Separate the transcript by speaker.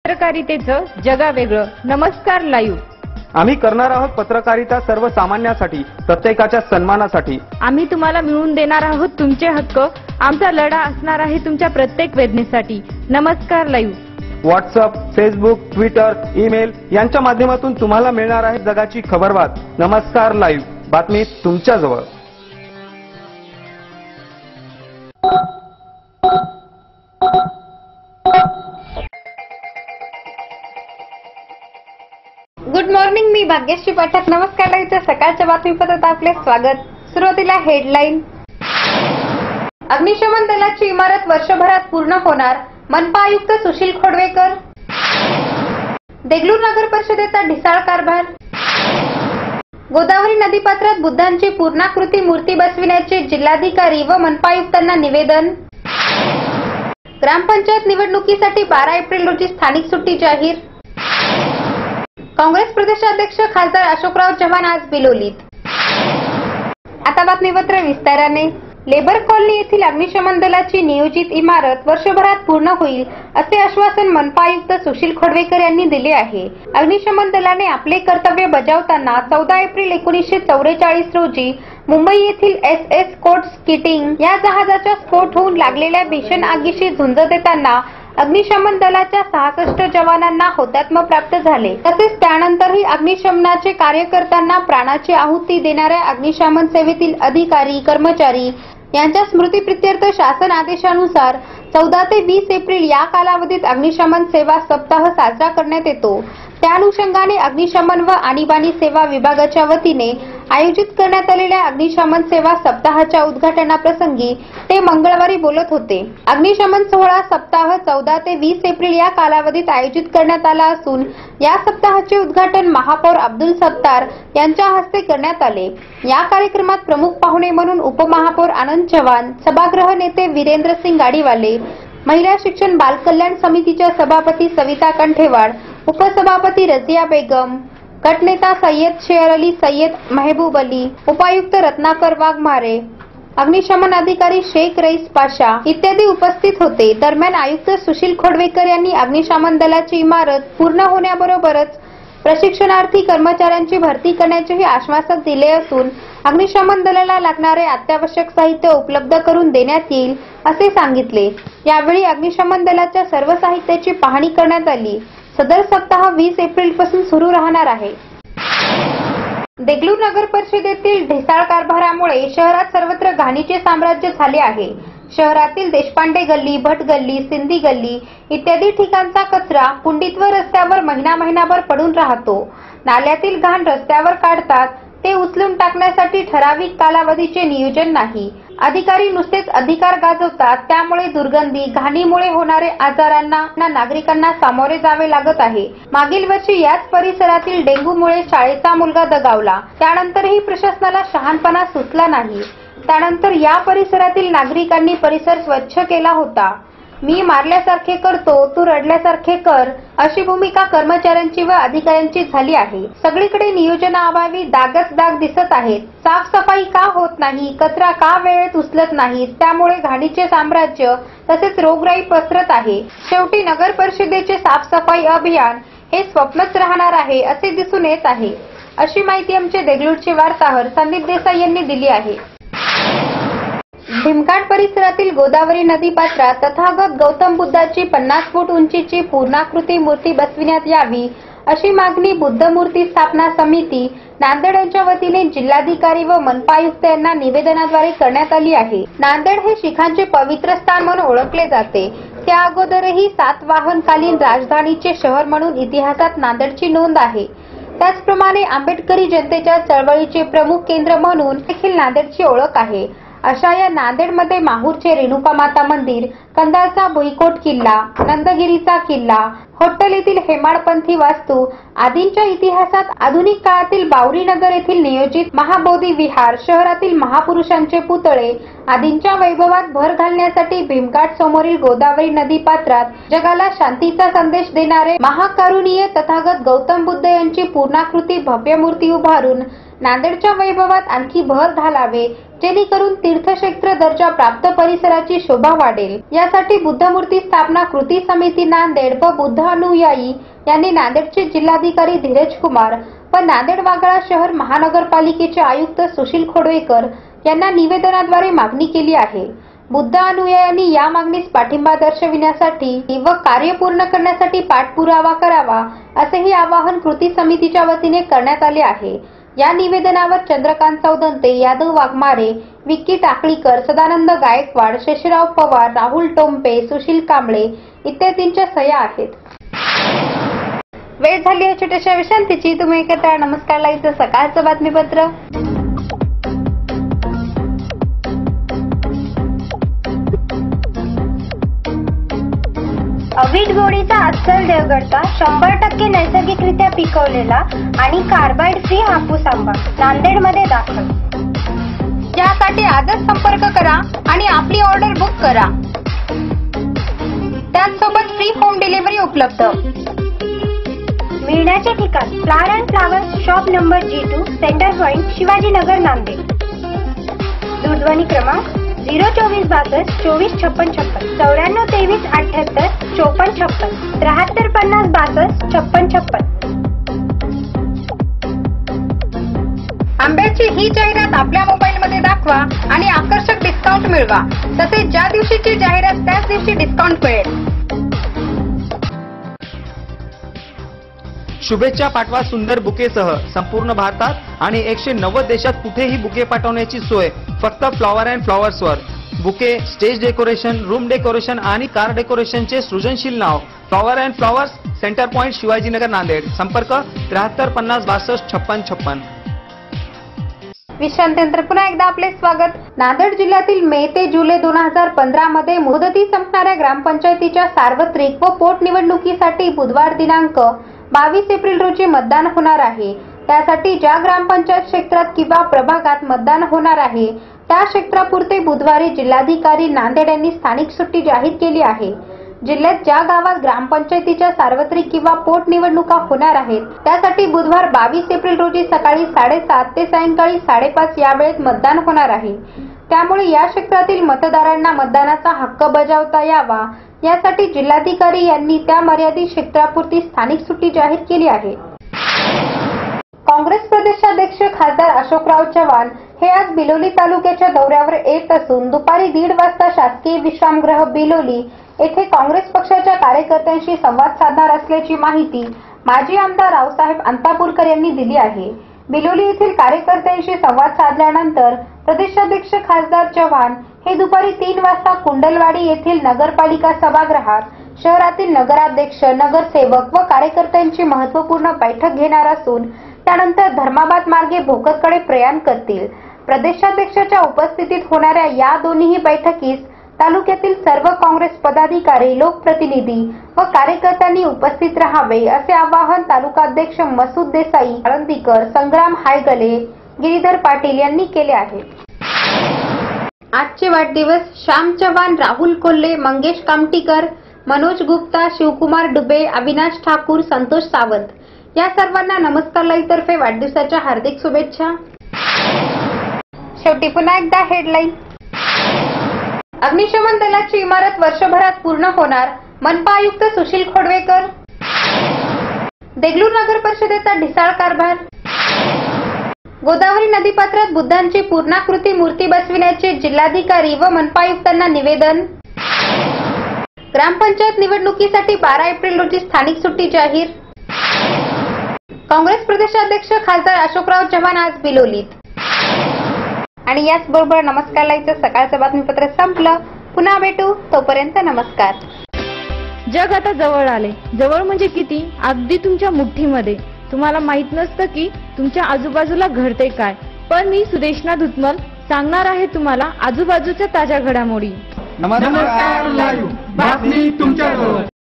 Speaker 1: पत्रकारितेचं जगावेगळं. नमस्कार लाईव्ह.
Speaker 2: आम्ही करणार आहोत पत्रकारिता सर्वसामान्यांसाठी, प्रत्येकाच्या सन्मानासाठी.
Speaker 1: आम्ही तुम्हाला मिळवून देणार आहोत तुमचे हक्क. आमचा लढा असणार आहे तुमच्या प्रत्येक वेदनेसाठी. नमस्कार live.
Speaker 2: WhatsApp, Facebook, Twitter, email यांच्या माध्यमातून तुम्हाला मिळणार आहे जगाची खबरबात. नमस्कार लाईव्ह, बातमी तुमच्याजवळ.
Speaker 3: गुड मॉर्निंग, मी भाग्यश्री पाठक. नमस्कार लाईव्हच्या सकाळच्या बातमीपत्रात आपले स्वागत. सुरुवातीला हेडलाईन. अग्निशमन दलाची इमारत वर्षभरात पूर्ण होणार, मनपा आयुक्त सुशील खोडवेकर. देगलूर नगर परिषदेचा ढिसाळ कारभार. गोदावरी नदीपात्रात बुद्धांची पूर्णाकृती मूर्ती बसविण्याचे जिल्हाधिकारी व मनपा आयुक्तांना निवेदन. ग्रामपंचायत निवडणुकीसाठी 12 एप्रिल रोजी स्थानिक सुट्टी जाहीर. काँग्रेस प्रदेशाध्यक्ष खासदार अशोकराव चव्हाण आज बिलोलीत. आता बातमीपत्र विस्ताराने. लेबर कॉलनी येथील अग्निशमन दलाची नियोजित इमारत वर्षभरात पूर्ण होईल असे आश्वासन मनपा आयुक्त सुशील खोडवेकर यांनी दिले आहे. अग्निशमन दलाने आपले कर्तव्य बजावताना 14 एप्रिल 1944 रोजी मुंबई येथील SS कोट स्किटिंग या जहाजाचा स्फोट होऊन लागलेल्या भीषण आगीशी झुंज देताना अग्निशमन दलाच्या 66 जवानांना हुतात्मा प्राप्त झाले. तसेच त्यानंतरही अग्निशमनाचे कार्य करताना प्राणाची आहुती देणाऱ्या अग्निशमन सेवेतील अधिकारी कर्मचारी यांच्या स्मृतीप्रित्यर्थ शासन आदेशानुसार 14 ते 20 एप्रिल या कालावधीत अग्निशमन सेवा सप्ताह साजरा करण्यात येतो. त्या अनुषंगाने अग्निशमन व आणीबाणी सेवा विभागाच्या वतीने आयोजित करण्यात आलेल्या अग्निशमन सेवा सप्ताहाच्या उद्घाटनाप्रसंगी ते मंगळवारी बोलत होते. अग्निशमन सोहळा सप्ताह 14 ते 20 एप्रिल या कालावधीत आयोजित करण्यात आला असून या सप्ताहाचे उद्घाटन महापौर अब्दुल सत्तार यांच्या हस्ते करण्यात आले. या कार्यक्रमात प्रमुख पाहुणे म्हणून उपमहापौर आनंद चव्हाण, सभागृह नेते वीरेंद्र सिंग गाडीवाले, महिला शिक्षण बाल कल्याण समितीच्या सभापती सविता कंठेवाड, उपसभापती रझिया बेगम, गटनेता सय्यद शेर अली, सय्यद मेहबूब अली, उपायुक्त रत्नाकर वाघमारे, अग्निशमन अधिकारी शेख रईस पाशा इत्यादी उपस्थित होते. दरम्यान आयुक्त सुशील खोडवेकर यांनी अग्निशमन दलाची इमारत पूर्ण होण्याबरोबरच प्रशिक्षणार्थी कर्मचाऱ्यांची भरती करण्याचेही आश्वासन दिले असून अग्निशमन दलाला लागणारे अत्यावश्यक साहित्य उपलब्ध करून देण्यात येईल असे सांगितले. यावेळी अग्निशमन दलाच्या सर्व साहित्याची पाहणी करण्यात आली. सदर सप्ताह 20 एप्रिल पासून सुरू राहणार आहे. देगलूर नगर परिषदेतील ढिसाळ कारभारामुळे शहरात सर्वत्र घाणीचे साम्राज्य झाले आहे. शहरातील देशपांडे गल्ली, भट गल्ली, सिंधी गल्ली इत्यादी ठिकाणचा कचरा कुंडीत व रस्त्यावर महिनाभर पडून राहतो. नाल्यातील घाण रस्त्यावर काढतात, ते उचलून टाकण्यासाठी ठराविक कालावधीचे नियोजन नाही. अधिकारी नुसतेच अधिकार गाजवतात, त्यामुळे दुर्गंधी, घाणीमुळे होणारे आजारांना नागरिकांना सामोरे जावे लागत आहे. मागील वर्षी याच परिसरातील डेंग्यूमुळे शाळेचा मुलगा दगावला. त्यानंतरही प्रशासनाला शहाणपणा सुचला नाही. त्यानंतर या परिसरातील नागरिकांनी परिसर स्वच्छ केला होता. मी मारल्यासारखे करतो, तू रडल्यासारखे कर अशी भूमिका कर्मचाऱ्यांची व अधिकाऱ्यांची झाली आहे. सगळीकडे नियोजनाअभावी दागच दाग दिसत आहेत. साफसफाई का होत नाही, कचरा का वेळेत उचलत नाहीत, त्यामुळे घाणीचे साम्राज्य तसेच रोगराई पसरत आहे. शेवटी नगर परिषदेचे साफसफाई अभियान हे स्वप्नच राहणार आहे असे दिसून येत आहे, अशी माहिती आमचे देगलूरचे वार्ताहर संदीप देसाई यांनी दिली आहे. भीमघाट परिसरातील गोदावरी नदीपात्रात तथागत गौतम बुद्धाची 50 फूट उंचीची पूर्णाकृती मूर्ती बसविण्यात यावी अशी मागणी बुद्ध मूर्ती स्थापना समिती नांदेड यांच्या वतीने जिल्हाधिकारी व मनपा आयुक्त यांना निवेदनाद्वारे करण्यात आली आहे. नांदेड हे शिखांचे पवित्र स्थान म्हणून ओळखले जाते. त्या अगोदरही सातवाहनकालीन राजधानीचे शहर म्हणून इतिहासात नांदेडची नोंद आहे. त्याचप्रमाणे आंबेडकरी जनतेच्या चळवळीचे प्रमुख केंद्र म्हणून देखील नांदेडची ओळख आहे. अशा या नांदेडमध्ये माहूरचे रेणुका माता मंदिर, कंधारचा भुईकोट किल्ला, नंदगिरीचा किल्ला, होट्टल येथील हेमाडपंथी वास्तू आदींच्या इतिहासात आधुनिक काळातील बावरी नगर येथील नियोजित महाबोधी विहार, शहरातील महापुरुषांचे पुतळे आदींच्या वैभवात भर घालण्यासाठी भीमघाट समोरील गोदावरी नदी पात्रात जगाला शांतीचा संदेश देणारे महाकारुणीय तथागत गौतम बुद्ध यांची पूर्णाकृती भव्य मूर्ती उभारून नांदेडच्या वैभवात आणखी भर घालावे, जेणेकरून तीर्थक्षेत्र दर्जा प्राप्त परिसराची शोभा वाढेल। यासाठी बुद्धमूर्ती स्थापना कृती समिती नांदेड व बुद्ध अनुयायी यांनी नांदेडचे जिल्हाधिकारी धीरज कुमार व नांदेड वाघाळा शहर महानगरपालिकेचे आयुक्त सुशील खोडवेकर यांना निवेदनाद्वारे मागणी केली आहे। बुद्ध अनुयायांनी या मागणीस पाठिंबा दर्शविण्यासाठी व कार्य पूर्ण करण्यासाठी पाठपुरावा करावा, असेही आवाहन कृती समितीच्या वतीने करण्यात आले आहे। या निवेदनावर चंद्रकांत चौदंते, यादव वाघमारे, विक्की टाकळीकर, सदानंद गायकवाड, शेषराव पवार, राहुल टोंपे, सुशील कांबळे इत्यादींच्या सह्या आहेत। वेळ झाली आहे छोट्याशा विश्रांतीची। तुम्ही ऐकत राहा नमस्कार लाईव्हचं सकाळचं बातमीपत्र।
Speaker 4: अवीट गोळीचा अस्सल देवगडचा 100% नैसर्गिकरित्या पिकवलेला आणि कार्बाइड फ्री हापूस आंबा नांदेडमध्ये दाखल।
Speaker 3: यासाठी आजच संपर्क करा आणि आपली ऑर्डर बुक करा। त्याचसोबत फ्री होम डिलिव्हरी उपलब्ध।
Speaker 4: मिळण्याचे ठिकाण flower and flowers shop number G2 centre point Shivajinagar Nanded. दूरध्वनी क्रमांक 024 62 24 56 56 94 23 78 54 56 73 50 62 56 56।
Speaker 3: आंब्याची ही जाहिरात आपल्या मोबाईलमध्ये दाखवा आणि आकर्षक डिस्काउंट मिळवा। तसेच ज्या दिवशीची जाहिरात त्याच दिवशी डिस्काउंट मिळेल।
Speaker 2: शुभेच्छा पाठवा सुंदर बुकेसह संपूर्ण भारतात आणि 190 देशात कुठेही बुके पाठवण्याची सोय फक्त फ्लॉवर अँड फ्लॉवर्सवर। Bouquet, stage decoration, room decoration आणि कार डेकोरेशनचे सृजनशील नाव flower and flowers, centre point Shivajinagar Nanded. संपर्क 73 50 62 56 56।
Speaker 3: विश्रांतीनंतर पुन्हा एकदा आपले स्वागत। नांदेड जिल्ह्यातील मे ते जुलै 2015 मध्ये मुदती संपणाऱ्या ग्रामपंचायतीच्या सार्वत्रिक व पोटनिवडणुकीसाठी बुधवार दिनांक 22 एप्रिल रोजी मतदान होणार आहे। त्यासाठी ज्या ग्रामपंचायत क्षेत्रात किंवा प्रभागात मतदान होणार आहे त्या क्षेत्रापुरते बुधवारी जिल्हाधिकारी नांदेड यांनी स्थानिक सुट्टी जाहीर केली आहे। जिल्ह्यात ज्या गावात ग्रामपंचायतीच्या सार्वत्रिक किंवा पोटनिवडणुका होणार आहेत त्यासाठी बुधवार 22 एप्रिल रोजी सकाळी 7:30 ते सायंकाळी 5:30 या वेळेत मतदान होणार आहे। त्यामुळे या क्षेत्रातील मतदारांना मतदानाचा हक्क बजावता यावा यासाठी जिल्हाधिकारी यांनी त्या मर्यादित क्षेत्रापुरती स्थानिक सुट्टी जाहीर केली आहे। काँग्रेस प्रदेशाध्यक्ष खासदार अशोकराव चव्हाण हे आज बिलोली तालुक्याच्या दौऱ्यावर येत असून दुपारी 1:30 वाजता शासकीय विश्रामगृह बिलोली येथे काँग्रेस पक्षाच्या कार्यकर्त्यांशी संवाद साधणार असल्याची माहिती माजी आमदार रावसाहेब अंतापूरकर यांनी दिली आहे। बिलोली येथील कार्यकर्त्यांशी संवाद साधल्यानंतर प्रदेशाध्यक्ष खासदार चव्हाण हे दुपारी 3 वाजता कुंडलवाडी येथील नगरपालिका सभागृहात शहरातील नगराध्यक्ष, नगरसेवक व कार्यकर्त्यांची महत्त्वपूर्ण बैठक घेणार असून त्यानंतर धर्माबाद मार्गे भोकरकडे प्रयाण करतील। प्रदेशाध्यक्षाच्या उपस्थितीत होणाऱ्या या दोन्ही बैठकीस तालुक्यातील सर्व काँग्रेस पदाधिकारी, लोकप्रतिनिधी व कार्यकर्त्यांनी उपस्थित राहावे असे आवाहन तालुकाध्यक्ष मसूद देसाई, आळंदीकर, संग्राम हायगले, गिरीधर पाटील यांनी केले आहे। आजचे वाढदिवस श्याम चव्हाण, राहुल कोल्हे, मंगेश कामटीकर, मनोज गुप्ता, शिवकुमार डुबे, अविनाश ठाकूर, संतोष सावंत या सर्वांना नमस्कार लाईव्ह तर्फे वाढदिवसाच्या हार्दिक शुभेच्छा। शेवटी पुन्हा एकदा हेडलाईन। अग्निशमन दलाची इमारत वर्षभरात पूर्ण होणार, मनपा आयुक्त सुशील खोडवेकर। देगलूर नगर परिषदेचा ढिसाळ कारभार। गोदावरी नदीपात्रात बुद्धांची पूर्णाकृती मूर्ती बसविण्याचे जिल्हाधिकारी व मनपा आयुक्तांना निवेदन। ग्रामपंचायत निवडणुकीसाठी 12 एप्रिल रोजी स्थानिक सुट्टी जाहीर। काँग्रेस प्रदेशाध्यक्ष खासदार अशोकराव चव्हाण आज बिलोलीत। आणि याचबरोबर नमस्कार लाईव्हचं सकाळचं बातमीपत्र संपलं। पुन्हा भेटू, तोपर्यंत नमस्कार।
Speaker 1: जग आता जवळ आले। जवळ म्हणजे किती? अगदी तुमच्या मुठ्ठीमध्ये। तुम्हाला माहित नसतं की तुमच्या आजूबाजूला घडते काय, पण मी सुदेशना धुतमल सांगणार आहे तुम्हाला आजूबाजूच्या ताज्या घडामोडी।
Speaker 2: नमस्कार लाईव्ह बातमी तुमच्याजवळ।